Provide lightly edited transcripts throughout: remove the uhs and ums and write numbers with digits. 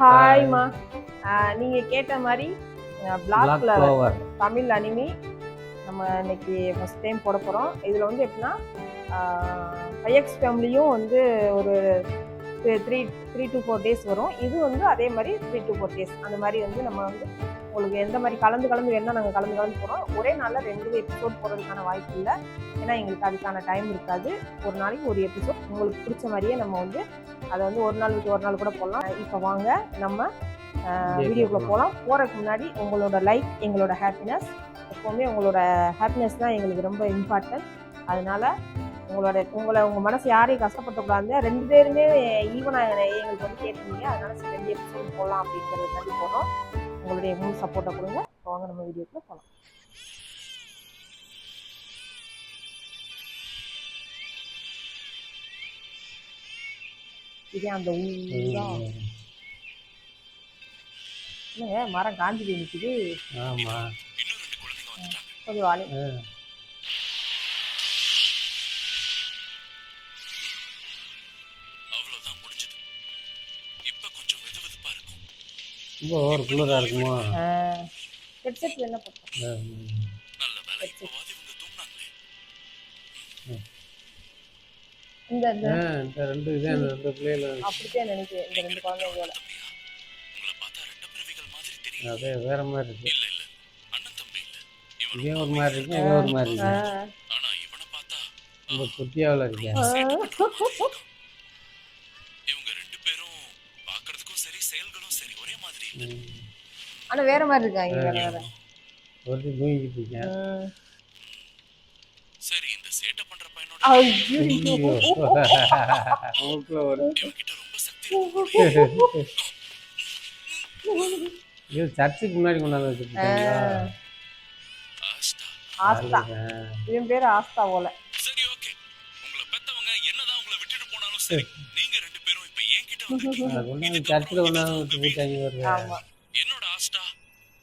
ஹாய்மா. நீங்க கேட்ட மாதிரி black Black flower Clover. Tamil anime நம்ம இன்னைக்கு ஃபர்ஸ்ட் டைம் போட போகிறோம். இதில் வந்து எப்படின்னா ஐஎக்ஸ் ஃபேமிலியும் வந்து ஒரு 3 to 4 days வரும். இது வந்து அதே மாதிரி 3 to 4 days அந்த மாதிரி வந்து நம்ம வந்து உங்களுக்கு எந்த மாதிரி கலந்து வேணால் நாங்கள் கலந்து போகிறோம். ஒரே நாளில் 2 எபிசோட் போடுறதுக்கான வாய்ப்பு இல்லை, ஏன்னா எங்களுக்கு அதுக்கான டைம் இருக்காது. ஒரு நாளைக்கு ஒரு எபிசோட் உங்களுக்கு பிடிச்ச மாதிரியே நம்ம வந்து அதை வந்து ஒரு நாள் விட்டு ஒரு நாள் கூட போடலாம். இப்போ வாங்க நம்ம வீடியோக்குள்ளே போகலாம். போகிறதுக்கு முன்னாடி உங்களோட லைக் எங்களோட ஹாப்பினஸ். எப்போவுமே உங்களோட ஹாப்பினஸ் தான் எங்களுக்கு ரொம்ப இம்பார்ட்டன்ட். அதனால் உங்கள் மனசு யாரையும் கஷ்டப்படுத்தக்கூடாது. 2 பேருமே ஈவனாக எங்களுக்கு வந்து கேட்டிருந்தீங்க, அதனால் 2 எபிசோடு போடலாம் அப்படிங்கிறதுக்காண்டி போடுறோம். உங்களுடைய முழு சப்போர்ட்டை கொடுங்க. வாங்க நம்ம வீடியோக்குள்ளே போகலாம். இதே அந்த ஊரா என்னங்க மரம் காஞ்சி போய் நிற்குது. ஆமாம், கொஞ்சம் வாழை ரொம்ப ஒரு குளிராக இருக்குமா? ஹெட்செட் என்ன பண்ணுறோம்? இந்த ரெண்டு இதே அந்த 2 பிள்ளைகள் அப்படித்தான் நினைக்கிறேன். இந்த 2 குழந்தைங்களோட அதே வேற மாதிரி இருக்கு. இதே ஒரு மாதிரி இருக்கு, இதே ஒரு மாதிரி இருக்கு. ரொம்ப குட்டியாவில் இருக்கேன். ஆனா வேற மாதிரி இருக்காங்க. வேற ஒரு தூங்கிட்டு இருக்கேன். சரி, இந்த சேட்ட பண்ற பையனோட சர்ச்சுக்கு முன்னாடி கொண்டாந்து வச்சுருக்காங்க. ஆஸ்தா, இவன் பேரு ஆஸ்தா போல. சரி, ஓகே. உங்களை பெத்தவங்க என்னதான் உங்களை விட்டுட்டு போனாலும் சரி, நீங்க 2 பேரும் இப்ப என்கிட்ட வந்திருக்கீங்க. சர்ச்சில் கொண்டாந்து விட்டு போயிட்டாங்க. ஆமா, என்னோட ஆஸ்டா,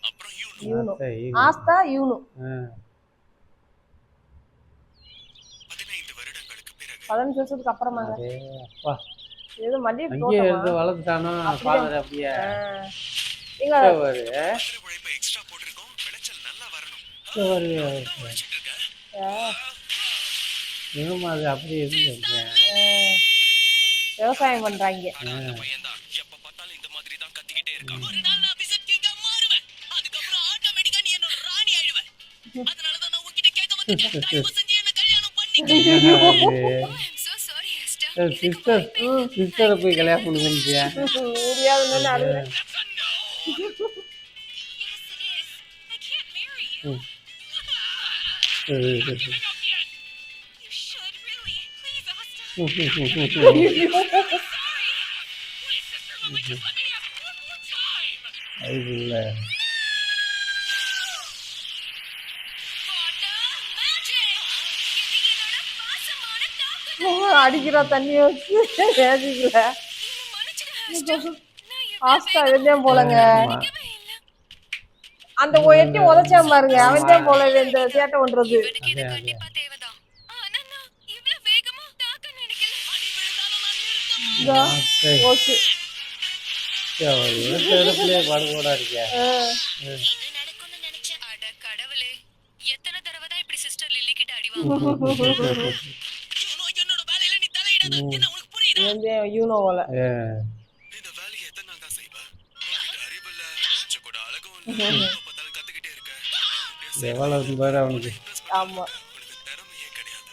அப்புறம் யூனோ. ஆஸ்தா யூனோ 15 வருடங்களுக்கு பிறகு 15 வருஷத்துக்கு அப்புறமாங்க. அப்பா ஏதோ மண்டி அங்கேயே எடுத்து வளர்த்துட்டானோ ஃபாதர். அப்படியே எங்க உழைப்பை எக்ஸ்ட்ரா போட்டிருக்கோம். விளைச்சல் நல்லா வரணும். உழைச்சிட்டு இருக்க. அது அப்படி இருக்கு. விவசாயம் பண்றாங்க. பையன்தான் எப்ப பார்த்தாலும் இந்த மாதிரி தான் கத்திக்கிட்டே இருக்கான். ஒரு நாள் நான் பிசட் கிங்கா மாறுவேன். அதுக்கப்புறம் ஆட்டோமேட்டிக்கா நீ என்னோட ராணி ஆயிடுவ. அதனால தான் நான் உன்கிட்ட கேட்க வந்திருக்கேன். தயவு செஞ்சு என்ன கல்யாணம் பண்ணிக்க. சிஸ்டரை போய் கல்யாணம் பண்ணுங்க. அடிக்கிற தண்ணி வச்சு ஆஸ்தா வெந்தயம் போலங்க. அந்த எட்டி உதச்சா பாருங்க, அவன் தான் போல இந்த சேட்டை பண்றது. பாடுபோடா இருக்கேன். எத்தனை தடவை தான் இப்படி சிஸ்டர் லில்லி கிட்ட அடி வாங்குவாங்க. என்னோட வேலையில நீ தலையிடாத. என்ன உனக்கு புரியுதா? யூனோ போல. இந்த வேலையை எத்தனை நாள் தான் செய்வ? உன்கிட்ட அறிவில்ல, கொஞ்சம் கூட அழகும் இல்ல. பார்த்தாலும் கத்துக்கிட்டே இருக்க. எவ்வளவு பேர் அவனுக்கு. ஆமா, உனக்கு திறமையே கிடையாது.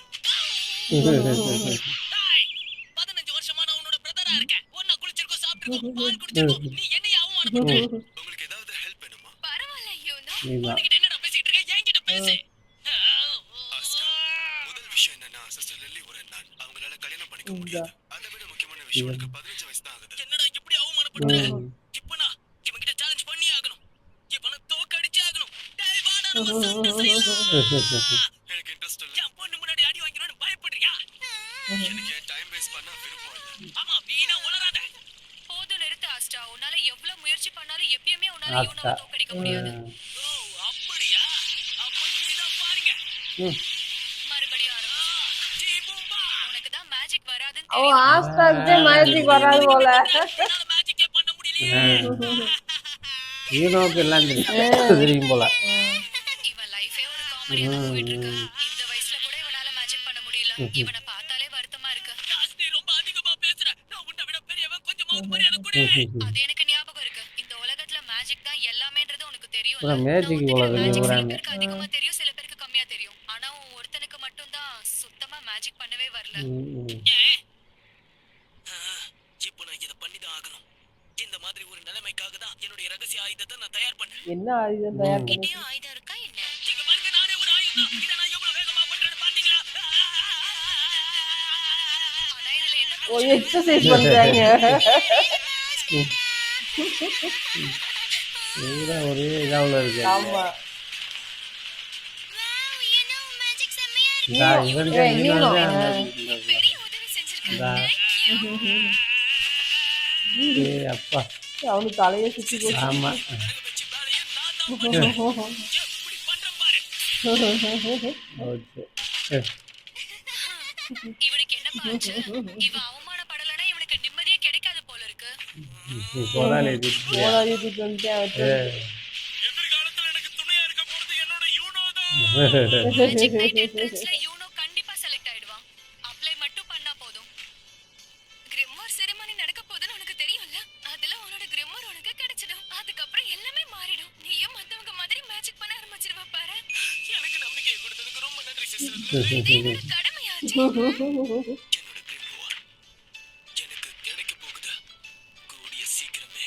15 வருஷமா நான் உன்னோட பிரதரா இருக்கேன். ஒண்ணா குளிச்சிருக்கோம், சாப்பிட்டிருக்கோம், பால் குடிச்சிருக்கோம். நீ என்னைய அவமானப்படுத்துற. உங்களுக்கு ஏதாவது ஹெல்ப் வேணுமா? பரவாயில்லை யூனோ. உன்கிட்ட என்னடா பேசிட்டு இருக்க? என்கிட்ட பேசு. முதல் விஷயம் என்னன்னா, சிஸ்டர் லில்லி ஒரு நான் அவங்களால கல்யாணம் பண்ணிக்க முடியாது. அதை விட முக்கியமான விஷயம், எனக்கு 15 வயசு தான் ஆகுது. என்னடா இப்படி அவமானப்படுத்துற? இப்ப நான் இவங்கிட்ட சேலஞ்ச் பண்ணி ஆகணும். இவனை தோக்கடிச்சே ஆகணும். டேய் வாடா, நம்ம சண்டை செய்யலாம். எனக்கு இன்ட்ரஸ்ட் இல்ல. என் பொண்ணு முன்னாடி அடி வாங்கிடுவேன்னு பயப்படுறியா? எனக்கு டைம் வேஸ்ட் பண்ண விருப்பம் இல்ல. ஆமா, வீணா உளறாத. போது நிறுத்து ஆஸ்டா. உன்னால எவ்வளவு முயற்சி பண்ணாலும் எப்பயுமே உன்னால யூனோவை தோக்கடிக்க முடியாது. ஓ, அப்படியா? அப்ப நீதான் பாருங்க. மறுபடியும் உனக்கு தான் மேஜிக் வராதுன்னு தெரியும். ஆஸ்தாக்கு மேஜிக் வராது போல. மேஜிக்கே பண்ண முடியல. ஹீரோவுக்கு எல்லாம் தெரியும் போல. இவன் லைஃபே ஒரு காமெடியா தான் போயிட்டு இருக்கு. இந்த வயசுல கூட இவனால மேஜிக் பண்ண முடியல. இவனை பார்த்தாலே வருத்தமா இருக்கு. நீ ரொம்ப அதிகமா பேசுற. நான் உன்னை விட பெரியவன். கொஞ்சமாவது மரியாதை கொடு. அது எனக்கு ஞாபகம் இருக்கு. இந்த உலகத்துல மேஜிக் தான் எல்லாமேன்றது உனக்கு தெரியும். அப்புறம் மேஜிக் உலகம் சில விவராங்க. பேருக்கு அதிகமா தெரியும், சில பேருக்கு கம்மியா தெரியும். ஆனா உன் ஒருத்தனுக்கு மட்டும் தான் சுத்தமா மேஜிக் பண்ணவே வரல. இப்போ நான் இதை பண்ணிதான் ஆகணும். இந்த மாதிரி ஒரு நிலைமைக்காக தான் என்னுடைய ரகசிய ஆயுதத்தை நான் தயார் பண்ணேன். என்ன ஆயுதம் தயார் பண்ணி கிட்டயும் ஆயுதம் இருக்கா என்ன? இங்க பாருங்க, நானே ஒரு ஆயுதம். இதை நான் எவ்வளவு வேகமா பண்றேன்னு பாத்தீங்களா? ஆனா இதுல என்ன ஓ எக்ஸசைஸ் பண்றாங்க. இதுதான் ஒரே இதாவில் இருக்கு. ஆமா மேஜிக் செம்மையா இருக்கு. இந்தா இவனுக்கு ஏய், ஹீரோ ஹீரோ. தான் magic பண்றது. பெரிய உதவி செஞ்சிருக்கீங்க. இந்தா. ஏய் அப்பா. அவனுக்கு தலையே சுத்தி போச்சு. ஆமா. வச்சு வேலையை நான் தான் பண்றேன். எப்படி பண்றேன் பாரு. ஓகே. இவனுக்கு என்ன பாச்சு? இவன் அவமானப்படலனா இவனுக்கு நிம்மதியே கிடைக்காது போல இருக்கு. போராளி போராடிட்டு வந்துட்டேன். எதிர்காலத்துல எனக்கு துணையா இருக்க போறது என்னோட யூனோ தான். மேஜிக் நைட் என்ட்ரன்ஸ்ல யூனோ கண்டிப்பா செலக்ட் ஆயிடுவான். அப்ளை மட்டும் பண்ணா போதும். கிரிம்மோர் செரிமனி நடக்க போகுதுன்னு உனக்கு தெரியும்ல? அதுல உன்னோட கிரிம்மோர் உனக்கு கிடைச்சிடும். அதுக்கப்புறம் எல்லாமே மாறிடும். நீயும் மத்தவங்க மாதிரி மேஜிக் பண்ண ஆரம்பிச்சிருவ பாரு. எனக்கு நம்பிக்கை கொடுத்ததுக்கு ரொம்ப நன்றி சிஸ்டர். இது என்னோட கடமையாச்சு. என்னோட கிரிமோர் எனக்கு கிடைக்க போகுது. கூடிய சீக்கிரமே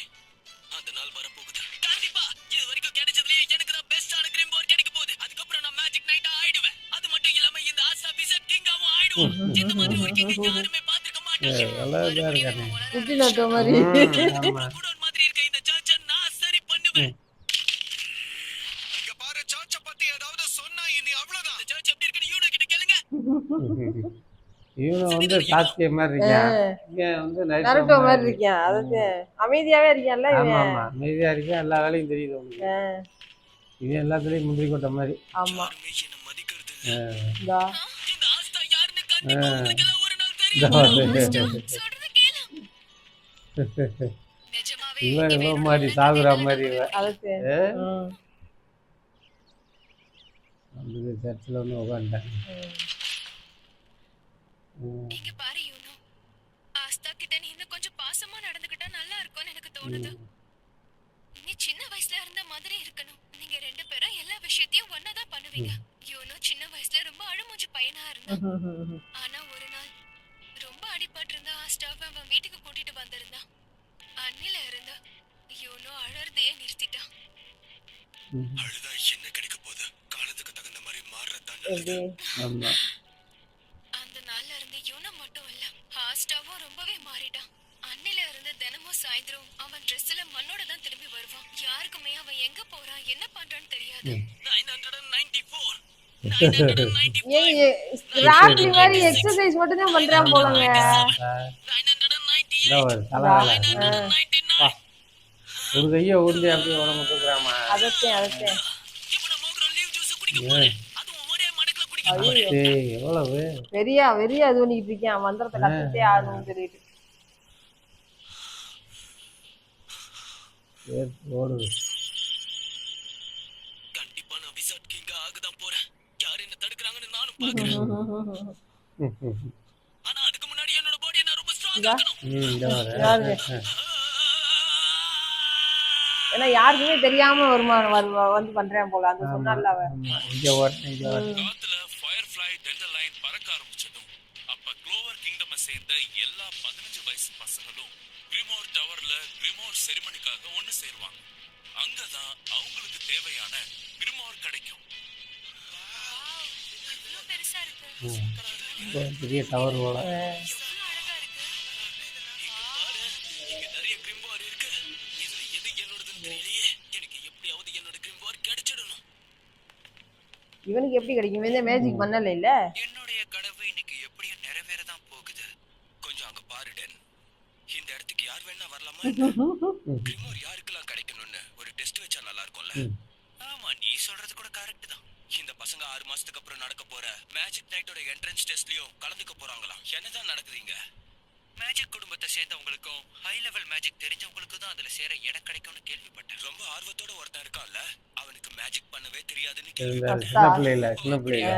அந்த நாள் வரப்போகுது. கண்டிப்பா இது வரைக்கும் கிடைச்சதுலயே எனக்கு தான் பெஸ்டான கிரிமோர் கிடைக்க போகுது. அதுக்கப்புறம் நான் மேஜிக் நைட்டா ஆயிடுவேன். அது மட்டும் இல்லாம இந்த ஆசா விசட் கிங்காவும் ஆயிடுவோம். இந்த மாதிரி ஒரு கிங்க யாருமே பார்த்திருக்க மாட்டாங்க. எவ்வளவு இதா இருக்கானே. குட்டி நட்ட மாதிரி. ஆமா. குடோன் மாதிரி இருக்க இந்த சர்ச்சை நான் சரி பண்ணுவேன். இங்க பாரு, சர்ச்சை பத்தி ஏதாவது சொன்னா இனி அவ்வளவுதான். இந்த சர்ச் எப்படி இருக்குன்னு யூனோ கிட்ட கேளுங்க. இவனை வந்து சாஸ்திய மாதிரி இருக்கான். இங்க வந்து நருட்டோ மாதிரி இருக்கேன். அதாவது அமைதியாவே இருக்கேன்ல ஆமா இவன். ஆமா அமைதியா இருக்கேன். எல்லா வேலையும் தெரியுது உனக்கு. இவன் எல்லாத்துலயும் முந்திரி கொட்ட மாதிரி. ஆமா யாருமே என்ன மதிக்கிறது இல்ல. இந்தா. இந்த ஆஸ்தா யாருன்னு கண்டிப்பா உங்களுக்கு எல்லாம் ஒரு நாள் தெரியும். சொல்றத கேளு. நிஜமாவே இவன் இவன் மாதிரி சாகுற மாதிரி இவன். அதுக்கு வந்து சர்ச்சில் வந்து உட்காந்துட்டேன். இங்க பாரு யூனோ. ஆஸ்தா கிட்ட நீ இன்னும் கொஞ்சம் பாசமா நடந்துக்கிட்டா நல்லா இருக்கும்னு எனக்கு தோணுது. நீ சின்ன வயசுல இருந்த மாதிரி இருக்கணும். நீங்க ரெண்டு பேரும் எல்லா விஷயத்தையும் ஒன்னாதான் பண்ணுவீங்க. யூனோ சின்ன வயசுல ரொம்ப அழுமூஞ்சி பையனா இருந்தான். ஆனா ஒரு நாள் ரொம்ப அடிபட்டு இருந்த ஆஸ்டாவை அவன் வீட்டுக்கு கூட்டிட்டு வந்திருந்தான். அன்னில இருந்து யூனோ அழறதையே நிறுத்திட்டான். அழுதா என்ன கிடைக்க போகுது? காலத்துக்கு தகுந்த மாதிரி மாறதான் எப்படி ஆமா. அந்த நாள்ல இருந்து யூனோ மட்டும் இல்ல, ஆஸ்டாவும் ரொம்பவே மாறிட்டான். அன்னில இருந்து தினமும் சாயந்தரம் அவன் ட்ரெஸ்ல மண்ணோட தான் திரும்பி வருவான். யாருக்குமே அவன் எங்க போறான் என்ன பண்றான்னு தெரியாது. 994 995 ஏய் ராத்திரி மாதிரி எக்ஸசைஸ் மட்டும் தான் பண்றான் போலங்க. 998 இதோ ஒரு தலைவேலை. 999 ஒரு கையை ஊண்டி அப்படியே உடம்பு தூக்குறாமா. அதத்தேன் இப்போ நான் மோக்ரோ லீவ் ஜூஸ் குடிக்க போறேன். அதுவும் ஒரே மடக்குல குடிக்க போறேன். ஏய் எவ்வளவு வெறியா இது பண்ணிட்டு இருக்கேன். மந்திரத்தை கத்துட்டே ஆகணும்னு சொல்லிட்டு. ஓடுது. கண்டிப்பா நான் விசாட் கிங்கா ஆகதான் போறேன். யார் என்ன தடுக்கறாங்கன்னு நானும் பாக்குறேன். ஆனா அதுக்கு முன்னாடி என்னோட பாடியை நான் ரொம்ப ஸ்ட்ராங்கா ஆக்கணும். இந்த வர யாரு? ஏன்னா யாருக்குமே தெரியாம வந்து பண்றேன் போல. அந்த சொன்னால அவ இங்க ஓட்டு இங்க ஓட்டு. காத்துல ஃபயர்ஃப்ளை டெண்டர்லைன் பறக்க ஆரம்பிச்சதும் அப்ப க்ளோவர் கிங்டமை சேர்ந்த எல்லா 15 வயசு பசங்களும் கிரிமோர் டவர்ல கிரிமோர் செரிமனிக்காக ஒண்ணு சேருவாங்க. அங்கதான் அவங்களுக்கு தேவையான கிரிமோர் கிடைக்கும். இவ்வளவு பெருசா இருக்கு. பெரிய டவர் போல. எவ்வளவு அழகா இருக்கு. இங்க பாரு, இங்க நிறைய கிரிமோர் இருக்கு. இதுல எது என்னோடதுன்னு தெரியலையே. எனக்கு எப்படியாவது என்னோட கிரிமோர் கிடைச்சிடணும். இவனுக்கு எப்படி கிடைக்கும்? இவன் மேஜிக் பண்ணல இல்ல. என்னுடைய கனவு இன்னைக்கு எப்படியும் நிறைவேறதான் போகுது. கொஞ்சம் அங்க பாரு டென். இந்த இடத்துக்கு யார் வேணா வரலாமா? கிரிமோர் யாருக்கெல்லாம் கிடைக்கணும்னு ஒரு டெஸ்ட் வச்சா நல்லா இருக்கும்ல. ஆமா, நீ சொல்றது கூட கரெக்ட் தான். இந்த பசங்க 6 மாசத்துக்கு அப்புறம் நடக்க போற மேஜிக் நைட்டோட என்ட்ரன்ஸ் டெஸ்ட்லயும் கலந்துக்க போறாங்களாம். என்னதான் நடக்குதுங்க? மேஜிக் குடும்பத்தை சேர்ந்தவங்களுக்கும் ஹை லெவல் மேஜிக் தெரிஞ்சவங்களுக்கும் தான் அதுல சேர இடம் கிடைக்கும்னு கேள்விப்பட்டேன். ரொம்ப ஆர்வத்தோட ஒருத்தன் இருக்கான்ல, அவனுக்கு மேஜிக் பண்ணவே தெரியாதுன்னு இந்த கேள்விப்பட்டேன். சின்ன பிள்ளைல சின்ன பிள்ளைல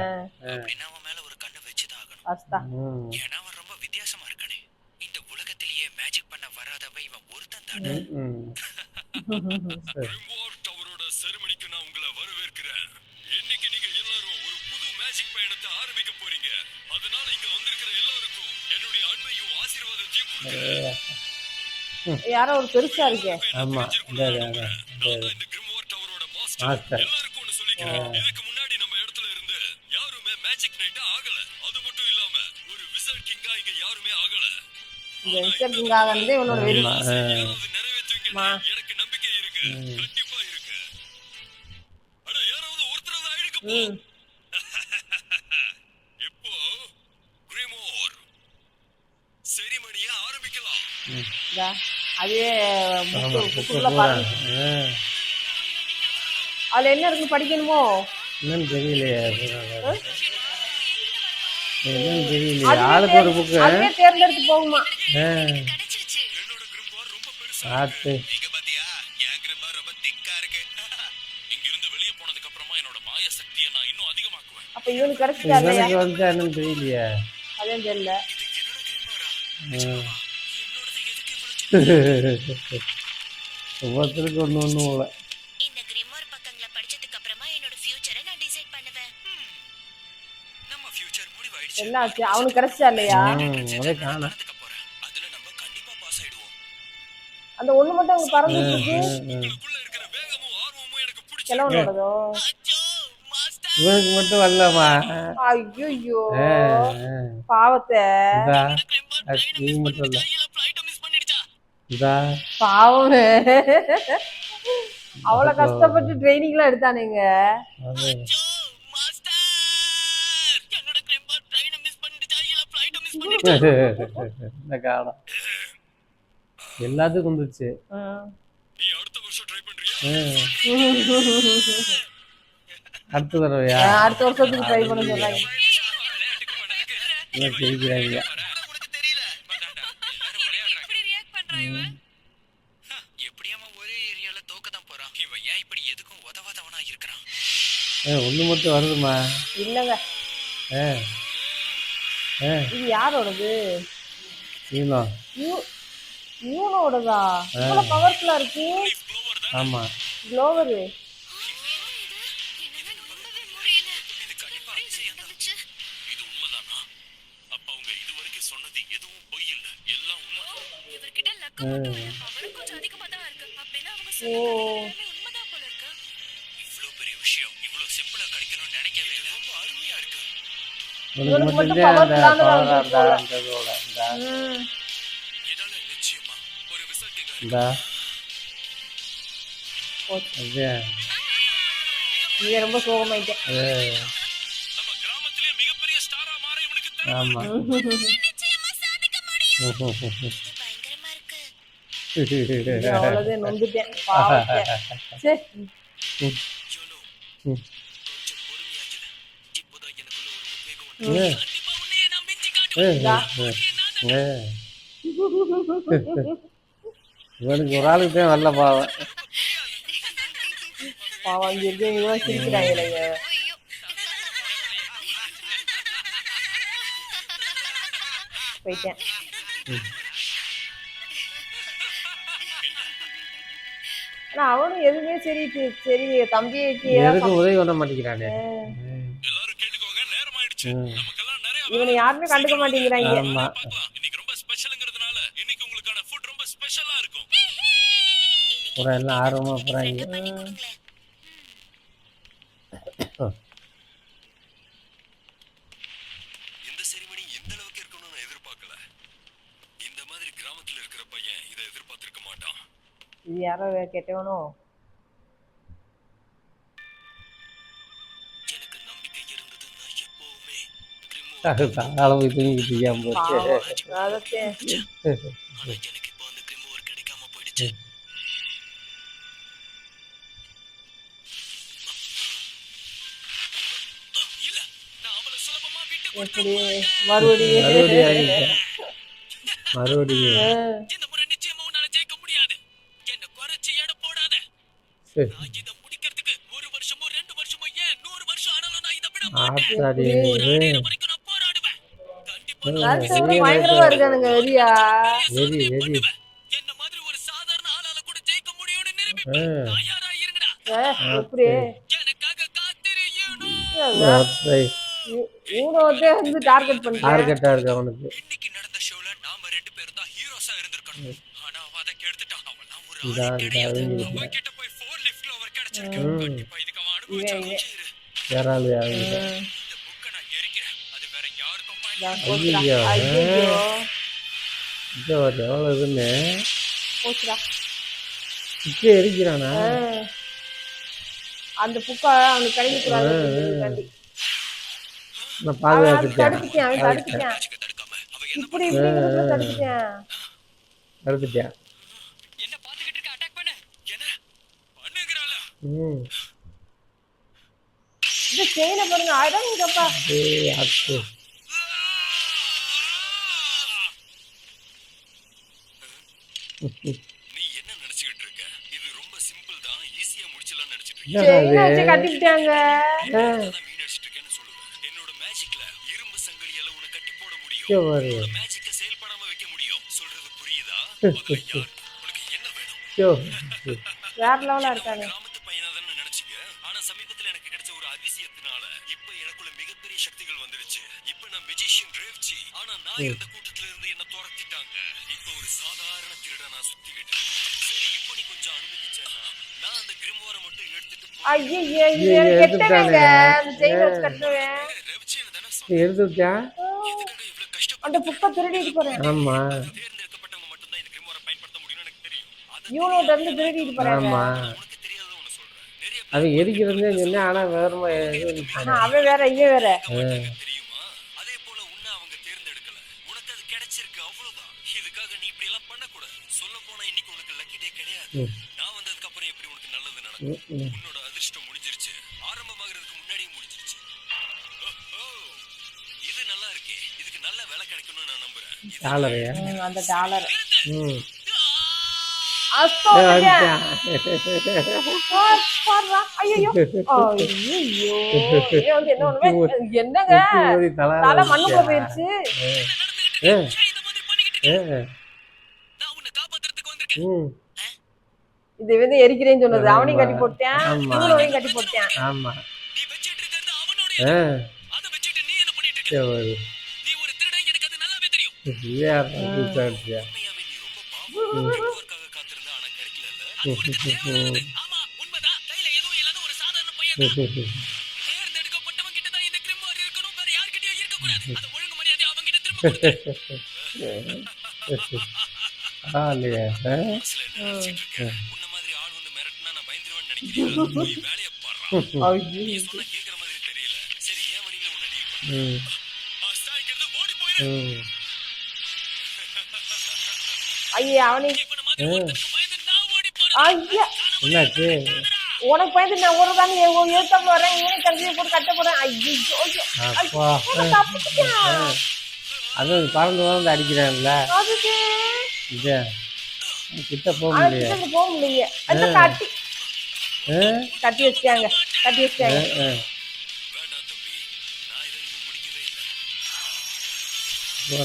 அப்படின்னா அவன் மேல ஒரு கண்ணு வச்சுதான் ஆகணும். அஸ்தா ஏன்னா அவன் ரொம்ப வித்தியாசமா இருக்கானே. இந்த உலகத்திலேயே மேஜிக் பண்ண வராதவ இவன் ஒருத்தன் தானே. ரிவார்ட் டவரோட செரிமனிக்கு நான் உங்களை வரவேற்கிறேன். இன்னைக்கு நீங்க எல்லாரும் ஒரு புது மேஜிக் பயணத்தை ஆரம்பிக்க போறீங்க. அதனால இங்க வந்திருக்கிற எல்லாருக்கும் என்னுடைய அன்பையும் ஆசீர்வாதத்தையும் கொடுக்கிறேன். யாரோ ஒரு பெருசா இருக்கே. ஆமா நான் தான் இந்த கிரிம்வார் டவரோட மாஸ்டர். எல்லாருக்கும் ஒண்ணு சொல்லிக்கிறேன். இதுக்கு முன்னாடி நம்ம இடத்துல இருந்து யாருமே மேஜிக் நைட் ஆகல. அது மட்டும் இல்லாம ஒரு விசர்ட் கிங்கா இங்க யாருமே ஆகல. இந்த விசர்க்கிங்காக வந்து இவனோட வெறி. யாராவது நிறைவேற்றுவீங்கன்னு எனக்கு நம்பிக்கை இருக்கு. கண்டிப்பா இருக்கு. அட யாராவது ஒருத்தராவது ஆயிடுங்க போ. இப்போ கிரிமோர் செரிமனியை ஆரம்பிக்கலாம். அதே புக்குள்ள பாருங்க. அதுல என்ன இருக்கு படிக்கணுமோ என்னன்னு தெரியலையே என்னன்னு தெரியலையே ஆளுக்கு ஒரு புக்கு அதுவே தேர்ந்தெடுத்து போகுமா. கிடைச்சிருச்சு. என்னோட கிரிம்வார் ரொம்ப பெருசா ஆத்து நீங்க பாத்தியா? என் கிரிம்வார் ரொம்ப திக்கா இருக்கு. இங்க இருந்து வெளிய போனதுக்கு அப்புறமா என்னோட மாய சக்தியை நான் இன்னும் அதிகமாக்குவேன். அப்ப இவனுக்கு கிடைச்சிட்டா இல்லையா? இவனுக்கு வந்துச்சா என்னன்னு தெரியலையே அதே தெரியல. இது என்னோட கிரிம்வாரா? நிஜமாவா? என்னோடது எதுக்கு இவ்வளவு சின்னது? ஒவ்வொருத்தருக்கு ஒன்று போல இந்த கிரிமோர் பக்கங்களை படிச்சதுக்கு அப்புறமா என்னோட ஃபியூச்சரை நான் டிசைட் பண்ணுவேன். நம்ம ஃபியூச்சர் முடிவாயிடுச்சு. என்ன ஆச்சு? அவனுக்கு கிடைச்சிட்டா இல்லையா? அதே காண நடந்துக்க போறேன். அதுல நம்ம கண்டிப்பா பாஸ் ஆயிடுவோம். அந்த ஒண்ணு மட்டும் அவங்க பறந்துட்டு இருக்கு. உங்களுக்குள்ள இருக்கிற வேகமும் ஆர்வமும் எனக்கு பிடிச்சிருக்கு. கிளவனோடதோ? அச்சோ மாஸ்டர். இவனுக்கு மட்டும் வரலமா ஐயோ பாவத்தை. நீ மட்டும் இல்ல கையில ஃளைட்ட மிஸ் பண்ணிடுச்சா? இதா பாவம். அவ்வளவு கஷ்டப்பட்டு ட்ரைனிங் எல்லாம் எடுத்தானுங்க. அது அச்சோ மாஸ்டர். என்னோட கிரிம்பா ட்ரெயினை மிஸ் பண்ணிடுச்சா? இல்ல ஃளைட்ட மிஸ் பண்ணிடுச்சா? இந்த காலம் எல்லாத்துக்கும் வந்துச்சு நீ அடுத்த வருஷம் ட்ரை பண்றியா? அடுத்த தடவையா அடுத்த வருஷத்துக்கு ட்ரை பண்ண சொன்னாங்க. தெரிஞ்சுக்கிறாங்க உனக்கு தெரியல. இப்படி ரியாக்ட் பண்றான் இவன். எப்படியாம ஒரே ஏரியால தோக்க தான் போறான். இவன் ஏன் இப்படி எதுக்கும் உதவாதவனா இருக்கிறான்? ஒண்ணு மட்டும் வருதுமா இல்லங்க இது யாரோடது? நீங்களும் யூனோடதா? இவ்வளவு பவர்ஃபுல்லா இருக்கு. க்ளோவர் தான். ஆமா க்ளோவரு. என்னால நம்பவே முடியல. இது கண்டிப்பா எப்படி இது விஷயம் தான். நடந்துச்சு? இது உண்மைதானா? அப்ப அவங்க இதுவரைக்கும் சொன்னது எதுவும் பொய் இல்ல. எல்லாம் உண்மைதான். இவர்கிட்ட லக்கு மட்டும் இல்ல, பவரும் கொஞ்சம் அதிகமா தான் இருக்கு. அப்படின்னா அவங்க சொன்னது எல்லாமே உண்மைதான் போல இருக்கு. இவ்ளோ பெரிய விஷயம் இவ்ளோ சிம்பிளா கிடைக்கணும்னு நினைக்கவே இல்லை. ரொம்ப அருமையா இருக்கு. உனக்கு இவனுக்கு மட்டும் மட்டும் அந்த powerful-ஆனதா பவரா இருந்துச்சு போல. இருந்தா இதோட இதால நிச்சயமா ஒரு விசர்ட்டிங்கா இந்த அது நீங்க ரொம்ப சோகமாயிட்டேன். நம்ம கிராமத்திலே மிகப்பெரிய ஸ்டாரா மாற இவனுக்கு தெரியும். ஆமா நிச்சயமா சாதிக்க முடியும். இது பயங்கரமா இருக்கு. அவ்வளவுதான் நொந்துட்டேன். பாவத்தை. சே. யோனோ, கொஞ்சம் பொறுமையாகிடு. இப்போதான் எனக்குள்ள ஒரு உத்வேகம் வந்து கண்டிப்பா உன்னையே நான் மிஞ்சி காட்டுவேன். இவனுக்கு ஒரு ஆளுக்கு தான் வரல பாவம் பாவம் இங்க இருக்கவங்க சிரிக்கிறாங்க. ஐயோ. போயிட்டேன். ஆனா அவனும் எதுவுமே சரி சரி தம்பிக்கு எதுக்கும் உதவி பண்ண மாட்டேங்கிறானே எல்லாரும் கேட்டுக்கோங்க, நேரம் ஆயிடுச்சு. நமக்கெல்லாம் நிறைய இவனை யாருமே கண்டுக்க மாட்டேங்கிறாங்க. ஆமா பார்க்கலாம். இன்னைக்கு ரொம்ப ஸ்பெஷல்ங்கிறதுனால இன்னைக்கு உங்களுக்கான ஃபுட் ரொம்ப ஸ்பெஷலா இருக்கும். பூரா எல்லாம் ஆர்வமா போறாங்க பண்ணி கொடுங்களேன். இந்த செரிமனி எந்த அளவுக்கு இருக்கணும்னு நான் எதிர்பார்க்கல. இந்த மாதிரி கிராமத்துல இருக்கிற பையன் இதை எதிர்பார்த்திருக்க மாட்டான். இது யாரோ கேட்டவனோ? எனக்கு நம்பிக்கை இருந்ததுன்னா எப்பவுமே தாராளம் போய் தூங்கிட்டு இருக்கியாம போச்சு அதத்தே. ஆனா எனக்கு இப்போ அந்த கிரிமோர் கிடைக்காம போயிடுச்சு. இல்ல, நான் அவளை சுலபமா விட்டு எப்படி மறுபடியும் மறுபடியும் ஆகிட்டேன் மறுபடியும் இந்த முறை நிச்சயமா உன்னால ஜெயிக்க முடியாது. நினைச்சு எடை போடாத. சரி நான் இத முடிக்கிறதுக்கு 1 வருஷமோ 2 வருஷமோ ஏன் 100 வருஷம் ஆனாலும் நான் இத விட மாட்டேன். ஆத்தாடி போராடுற வரைக்கும் நான் போராடுவேன். கண்டிப்பா நான் வேற physical செவனும் பயங்கரமா இருக்கானுங்க வெறியா. வெறி வெறி பண்ணுவேன். என்ன மாதிரி ஒரு சாதாரண ஆளால கூட ஜெயிக்க முடியும்னு நிரூபிப்பேன். தயாரா இருங்கடா. எப்படி எனக்காக காத்திருக்கணும். ஆத்தை ஊனோட்டே வந்து டார்கெட் பண்ணிட்டேன். டார்கெட்டா இருக்கு அவனுக்கு. இன்னைக்கு நடந்த ஷோல நாம 2 பேரும் தான் ஹீரோஸா இருந்திருக்கணும். ஆனா அவ அத கெடுத்துட்டான். அவன்லாம் ஒரு இதா ஆளே கிடையாது. இதா அவன் கிட்ட போய் 4 லிஃப்ட்ல அவர் கிடைச்சிருக்கு. கண்டிப்பா இதுக்கு அவன் இவன் அனுபவிச்சு இரு. யாராலு யாரு இந்த புக்க நான் எரிக்கிறேன். அது வேற யாருக்கும் இதான் பயன்படாது. போச்சுடா. ஐயோ. ஐயோ இதோ எவ்வளோ இதுன்னு போச்சுடா. இப்பயே எரிக்கிறானா? அந்த புக்கை அவனுக்கு கிடைக்கக்கூடாது. நான் பாதுகாத்துட்டேன் தடுத்துட்டேன் அவன் தடுத்துட்டேன். மேஜிக்க தடுக்காம அவ என்ன இப்படி இப்படி தடுத்துட்டேன். தடுத்துட்டேன். என்ன பாத்துக்கிட்டு இருக்க? அட்டாக் பண்ணு. என்ன பண்ணுங்கறால? இந்த செயினை பாருங்க. அடங்கப்பா. ஏய் அத்து நீ என்ன நினைச்சிட்டு இருக்க? இது ரொம்ப சிம்பிள் தான். ஈஸியா முடிச்சலாம் நினைச்சிட்டு இருக்க. என்னடா செயினை வச்சு இது? கட்டிக்கிட்டாங்க. நான் மீன் அடிச்சிட்டு இருக்கேன்னு சொல்லுவேன். என்னோட மேஜிக்ல இரும்பு சங்கிலியால உன்னை கட்டி போட முடியும். இங்க பாரு. என்னோட மேஜிக்க செயல்படாம வைக்க முடியும். சொல்றது புரியுதா? முதல்ல யார்? உனக்கு என்ன வேணும்? ஐயோ. வேற லெவலா இருக்காங்க. கிராமத்து பையனாதான்னு நினைச்சீங்க. ஆனா சமீபத்துல எனக்கு கிடைச்ச ஒரு அதிசயத்தினால இப்ப எனக்குள்ள மிகப்பெரிய சக்திகள் வந்துருச்சு. இப்ப நான் மெஜிஷியன் ரேவ்ச்சி. ஆனா நான் இருந்த கூட்டத்துல இருந்து என்ன துரத்திட்டாங்க. இப்ப ஒரு சாதாரண திருடனா நான் சுத்திக்கிட்டு இருக்கேன். சரி இப்போ நீ கொஞ்சம் அனுமதிச்சேன்னா நான் அந்த கிரிமோரை மட்டும் எடுத்துட்டு ஐயே இது எனக்கு கெட்டவேங்க. அந்த செயினை வச்சு கட்டுவேன். ரேவ்ச்சின்னு தானே நீ சொன்னேன். எடுத்துட்டியா? எதுக்காக இவ்வளவு கஷ்டப்பட்டு அந்த புக்கை திருடிட்டு போறேன். ஆமா தேர்ந்தெடுக்கப்பட்டவங்க மட்டும்தான் இந்த கிரிமோரை பயன்படுத்த முடியும்னு எனக்கு தெரியும். அது யூனோட்ட இருந்து திருடிட்டு போறாங்க. ஆமா உனக்கு தெரியாத ஒண்ணு சொல்றேன். நிறைய அது எரிக்கிறதுன்னு சொன்னேன். ஆனா வேறமா ஆனா அவன் வேற ஐயே வேற. தெரியுமா? அதே போல உன்னை அவங்க தேர்ந்தெடுக்கல. உனக்கு அது கிடைச்சிருக்கு அவ்வளவுதான். இதுக்காக நீ இப்படி எல்லாம் பண்ணக்கூடாது. சொல்ல போனா இன்னைக்கு உனக்கு லக்கி டே கிடையாது. நான் வந்ததுக்கு அப்புறம் எப்படி உனக்கு நல்லது நடக்கும்? உன்னோட அதிர்ஷ்டம் முடிஞ்சிருச்சு. ஆரம்பமாகிறதுக்கு முன்னாடியே முடிஞ்சிருச்சு. ஓஹோ, இது நல்லா இருக்கே. இதுக்கு நல்ல வேலை கிடைக்கும்னு நான் நம்புறேன். டாலரையா? அந்த டாலர் ம் அஸ்தோ வந்துட்டான். பாருடா. ஐயோ ஐயோ இவன் வந்து என்ன பண்ணுவேன்? என்னங்க ஊதி தலை தலை மண்ணுக்குள்ள போயிருச்சு. என்ன நடந்துகிட்டு இருக்கு? ஏன் இந்த மாதிரி பண்ணிக்கிட்டு இருக்க? நான் உன்னை காப்பாத்துறதுக்கு வந்திருக்கேன். இது வந்து எரிக்கிறேன்னு சொன்னது. அவனையும் கட்டி போட்டேன். ஆமா. இவனையும் கட்டி போட்டேன். ஆமா நீ வச்சிட்டு இருக்கிறது அவனோட அதை வச்சிட்டு நீ என்ன பண்ணிட்டு இருக்க? சரி நீ ஒரு திருடன். எனக்கு அது நல்லாவே தெரியும். இல்லையா கூப்பிட்டாச்சியா? உண்மையாவே நீ ரொம்ப பாவம். கிரிமோருக்காக காத்திருந்தா ஆனா கிடைக்கல. அது உனக்கு தேவையானது. ஆமா உண்மைதான். கையில எதுவும் இல்லாத ஒரு சாதாரண பையன் தான். தேர்ந்தெடுக்கப்பட்டவன் கிட்ட தான் இந்த கிரிமோர் இருக்கணும். வேற யார்கிட்டயும் இருக்க கூடாது. அதை ஒழுங்கு மரியாதை அவங்க கிட்ட திரும்ப கொடுத்து. இல்லையா? மனசுல என்ன நினைச்சிட்டு இருக்க? உன்ன மாதிரி ஆள் வந்து மிரட்டினா நான் பயந்துருவேன்னு நினைக்கிறியா? போய் வேலையை பாடுறா. நீ சொன்னா கேக்குற மாதிரி தெரியல. சரி என் வழியில உன்னை டீல் பண்ணு. அஸ்தாயிக்கிறது ஓடி போயிரு. ஐயே அவனை இப்ப நம்ம மாதிரி ஒருத்தருக்கு பயந்து நான் ஓடி போறேன். ஐயா என்னாச்சு? உனக்கு பயந்து நான் ஒரு தானே ஏத்தாப்புல வரேன். இவனை கருதியை போட்டு கட்ட போறேன். ஐயோ அப்பா தப்பிச்சிட்டேன். அதுவும் பறந்து வந்து அடிக்கிறான்ல. அதுக்கு இது கிட்ட போக அவன் முடியாது. கிட்ட போக முடியல. அந்த கட்டி கட்டி வச்சிட்டாங்க. கட்டி வச்சிட்டாங்க. வேண்டாம் தம்பி. நான் இதை இன்னும் முடிக்கவே இல்லை.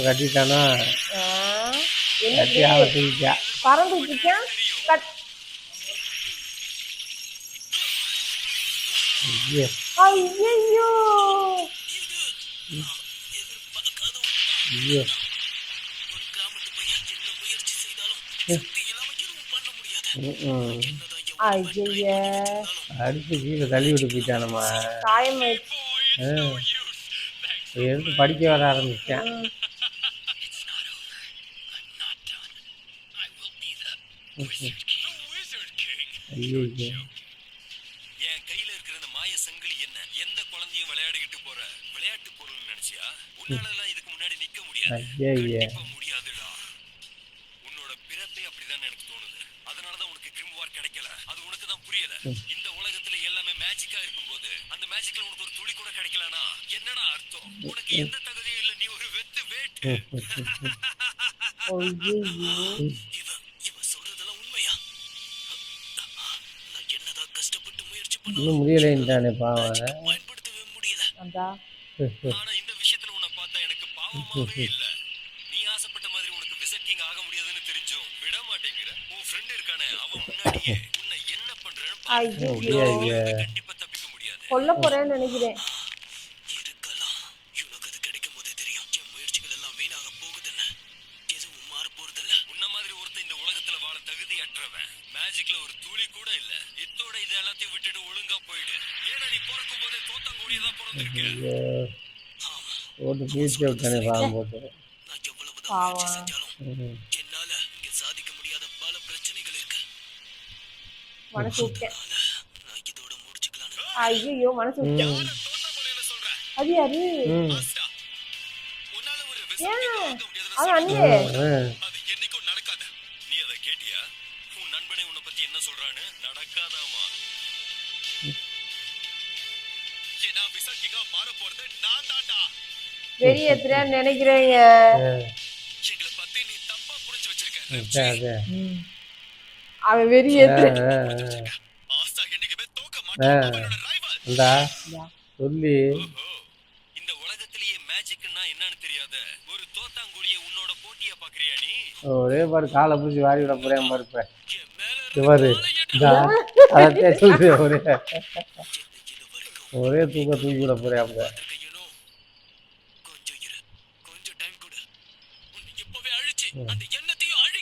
கட்டிட்டானா? என்ன கட்டி ஆளை தூக்கிட்டா. பறந்து வச்சிருக்கேன். ஐயோ. ஐயோ எதிர்பார்க்காத ஒன்று. ஐயோ. ஒரு கிராமத்து பையன் என்ன முயற்சி செய்தாலும் சக்தி இல்லாம எதுவும் பண்ண முடியாது. என்னதான் ஐய அடிச்சு கீழே தள்ளி விட்டு போயிட்டானம்மா. காயம் எடுத்து படிக்க வர ஆரம்பிச்சேன். ஐயோ என் கையில இருக்கிற இந்த மாய சங்கிலி என்ன எந்த குழந்தையும் விளையாடிக்கிட்டு போற விளையாட்டு பொருள் நினைச்சியா? உன்னால எல்லாம் இதுக்கு முன்னாடி நிக்க முடியாது. ஐயா கண்டிப்பா முடியாதுடா. உன்னோட பிறப்பே அப்படிதான் எனக்கு தோணுது. அதனாலதான் உனக்கு கிரிம்வார் கிடைக்கல. அது உனக்கு தான் புரியல. இந்த உலகத்துல எல்லாமே மேஜிக்கா இருக்கும்போது அந்த மேஜிக்ல உனக்கு ஒரு துளி கூட கிடைக்கலனா என்னடா அர்த்தம்? உனக்கு எந்த தகுதியும் இல்ல. நீ ஒரு வெத்து வேட்டு. இவன் சொல்றதெல்லாம் உண்மையா? இன்னும் முடியலைன்ட்டானே பாவம். பயன்படுத்தவே முடியல. அதான் ஆனா இந்த விஷயத்துல உன்னை பார்த்தா எனக்கு பாவமாவே இல்ல. நீ ஆசைப்பட்ட மாதிரி உனக்கு விசிட் கிங் ஆக முடியாதுன்னு தெரிஞ்சும் விட மாட்டேங்கிற. உன் ஃப்ரெண்ட் இருக்கானே அவன் முன்னாடியே உன்னை என்ன பண்றேன்னு பாரு. ஐயோ கண்டிப்பா தப்பிக்க முடியாது. கொல்ல போறேன்னு நினைக்கிறேன். இருக்கலாம். உனக்கு அது கிடைக்கும் போதே தெரியும். என் முயற்சிகள் எல்லாம் வீணாக போகுதுன்னு. எதுவும் மாற போறதில்ல. உன்ன மாதிரி ஒருத்தன் இந்த உலகத்துல வாழ தகுதியற்றவன். மேஜிக்ல ஒரு துளி கூட இல்ல. இத்தோட இது எல்லாத்தையும் விட்டுட்டு ஒழுங்கா போயிடு. ஏன்னா நீ பிறக்கும் போதே தோத்தங்கூடியதான் பிறந்திருக்க. போட்டு பீச்சு விட்டானே பாவம் போட்டு. நான் எவ்வளவுதான் முயற்சி பாவம். செஞ்சாலும் என்னால இங்க சாதிக்க முடியாத பல பிரச்சனைகள் இருக்கு. மனசு விட்டேன். நான் இதோட முடிச்சுக்கலான்னு. ஐயோ மனசு விட்டேன். யாரை தோத்தாங்கன்னு சொல்ற? அது யாரு? ஆஸ்டா, உன்னால ஒரு ஏன் விசேஷம் வாங்க முடியாதுன்னு அவன் சொல்லிட்டு அண்ணே அது என்னைக்கும் நடக்காது. நீ அதை கேட்டியா? உன் நண்பனே உன்னை பத்தி என்ன சொல்றான்னு? நடக்காதாமா. ஏன்னா விசேஷ் கிங்கா மாற போறது நான் தான்டா. வெளியேத்துறேன்னு நினைக்கிறேங்க. எங்களை பத்தி நீ தப்பா புரிஞ்சு வச்சிருக்க. அதே அவன் வெளியேத்து. ஆஸ்டா என்னைக்குமே தோக்க மாட்டான். அவனோட rival. இந்தா சொல்லி ஓஹோ, இந்த உலகத்திலேயே மேஜிக்னா என்னன்னு தெரியாத ஒரு தோத்தாங்குடிய உன்னோட போட்டியா பாக்குறியா நீ? ஒரே பாரு காலை பிடிச்சி வாரி விட போறேன் பாரு. இப்ப என் மேல இது பாரு இந்தா அதே சொல்லு ஒரே தூக்க தூக்கி விட போறேன் அப்ப. கொஞ்சம் இரு, கொஞ்சம் டைம் கொடு. உன்னை இப்பவே அழிச்சு அந்த எண்ணத்தையும் அழி.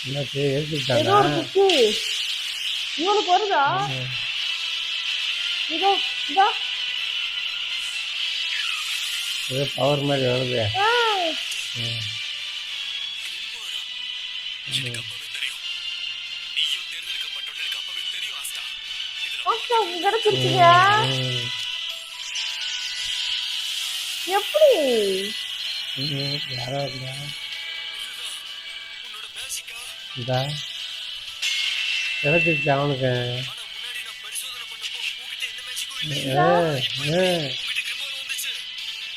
என்ன ஏதோ ஏற்றுட்டானா? ஒரு குத்து இவனுக்கு வருதா? இதோ இதா ஏதோ பவர் மாதிரி வருது. எனக்கு அப்பவே தெரியும். நீயும் தேர்ந்தெடுக்கப்பட்டோன்னு எனக்கு அப்பவே தெரியும் ஆஸ்டா. இதுல ஆஸ்டா கிடைச்சிருச்சுங்க. எப்படி? யாரா இருந்தா உன்னோட மேஜிக்கா? இந்தா கிடைச்சிருச்சு அவனுக்கு. ஆனா முன்னாடி நான் பரிசோதனை பண்ணப்போ உன்கிட்ட எந்த மேஜிக்கும் இல்ல. உன்கிட்ட கிரிமோர் வந்துச்சு.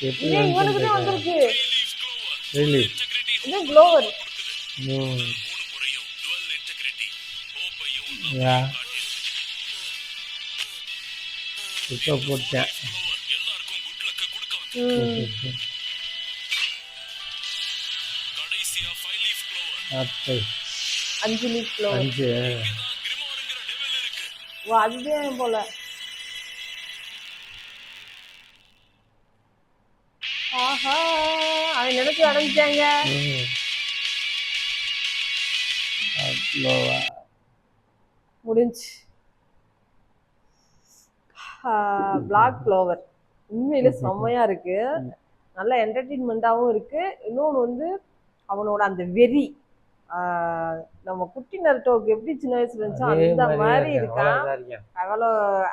எப்படி இதே இவனுக்குதான் வந்திருக்கு. Leaf clover. Really? இன்டெகிரிட்டி இது க்ளோவர். கொடுக்குது. 3 முறையும் டுவெல் இன்டெகிரிட்டி ஹோப்பையும் யா காட்டியிருக்கு. இப்போ போட்டேன். க்ளோவர் எல்லாருக்கும் குட் லக்க கொடுக்க வந்து. கடைசியா 5 லீஃப் க்ளோவர். அப்போ 5 லீஃப் க்ளோவர். 5 இங்கதான் கிரிமோர்ங்கிற டெவில் இருக்கு. வா அதுதான் போல. ஆஹா அவன் நினைச்சு அடைஞ்சாங்க. அவ்வளோவா முடிஞ்சு. பிளாக் க்ளோவர் உண்மையில செம்மையா இருக்கு. நல்ல என்டர்டெயின்மெண்ட்டாகவும் இருக்கு. இன்னொன்று வந்து அவனோட அந்த வெறி நம்ம குட்டி நருட்டோவுக்கு எப்படி சின்ன வயசுல இருந்துச்சோ அந்த மாதிரி இருக்கான். அவ்வளோ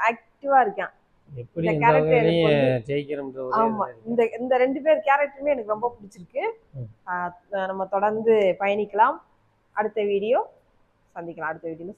ஆக்டிவா இருக்கான். எப்படி இந்த இந்த character எனக்கு வகையிலையும் ஜெயிக்கிறோம்ன்ற ஒரு ஆமா இந்த 2 பேர் கேரக்டருமே எனக்கு ரொம்ப பிடிச்சிருக்கு. நம்ம தொடர்ந்து பயணிக்கலாம். அடுத்த வீடியோ சந்திக்கலாம். அடுத்த வீடியோல